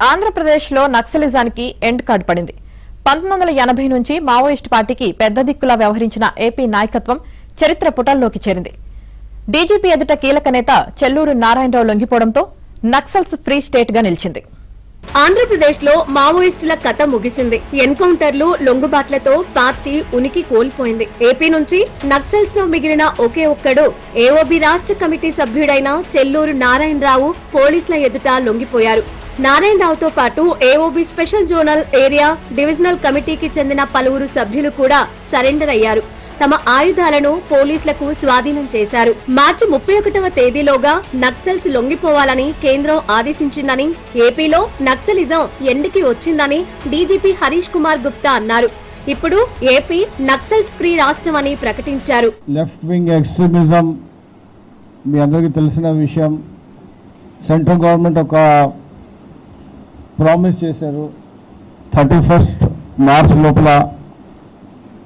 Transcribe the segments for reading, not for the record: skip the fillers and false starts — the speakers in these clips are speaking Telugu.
ఆంధ్రప్రదేశ్లో నక్సలిజానికి ఎండ్ కార్డ్ పడింది. 1980 నుంచి మావోయిస్టు పార్టీకి పెద్ద దిక్కులా వ్యవహరించిన ఏపీ నాయకత్వం చరిత్ర పుటల్లోకి చేరింది. డీజీపీ ఎదుట కీలక నేత చెల్లూరు నారాయణరావు లొంగిపోవడంతో నక్సల్స్ ఫ్రీ స్టేట్ గా నిలిచింది. ఆంధ్రప్రదేశ్ లో మావోయిస్టుల కథ ముగిసింది. ఎన్కౌంటర్లు, లొంగుబాట్లతో పార్టీ ఉనికి కోల్పోయింది. ఏపీ నుంచి నక్సల్స్ లో మిగిలిన ఒకే ఒక్కడు ఏఓబీ రాష్ట్ర కమిటీ సభ్యుడైన చెల్లూరు నారాయణరావు పోలీసుల ఎదుట లొంగిపోయారు. నారాయణరావుతో పాటు AOB special zonal area divisional కమిటీకి చెందిన పలువురు సభ్యులు కూడా సరెండర్ అయ్యారు. తమ ఆయుధాలను పోలీసులకు స్వాధీనం చేశారు. మార్చి 31వ తేదీలోగా నక్సల్స్ లొంగిపోవాలని కేంద్రం ఆదేశించిందని, ఏపీలో నక్సలిజం ఎండ్కి వచ్చిందని డీజీపీ హరీష్ కుమార్ గుప్తా అన్నారు. ఇప్పుడు ఏపీ నక్సల్స్ ఫ్రీ రాష్ట్రమని ప్రకటించారు. లెఫ్ట్ వింగ్ ఎక్స్ట్రీమిజం మీ అందరికీ తెలిసిన విషయం. సెంట్రల్ గవర్నమెంట్ ఒక ప్రామిస్ చేశారు, 31 మార్చ్ లోపల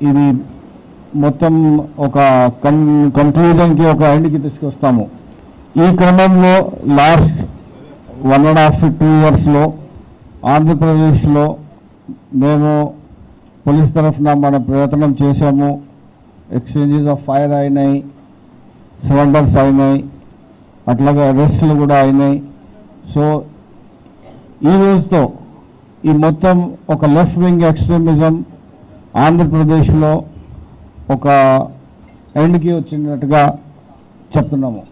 ఇది మొత్తం ఒక కంక్లూజన్కి, ఒక ఎండ్కి తీసుకొస్తాము. ఈ క్రమంలో లాస్ట్ 1.5-2 ఇయర్స్లో ఆంధ్రప్రదేశ్లో మేము పోలీస్ తరఫున మన ప్రయత్నం చేశాము. ఎక్స్చేంజెస్ ఆఫ్ ఫైర్ అయినాయి, సరెండర్స్ అయినాయి, అట్లాగే అరెస్టులు కూడా అయినాయి. సో ఈ రోజుతో ఈ మొత్తం ఒక లెఫ్ట్ వింగ్ ఎక్స్ట్రీమిజం ఆంధ్రప్రదేశ్లో ఒక ఎండ్కి వచ్చినట్టుగా చెప్తున్నాము.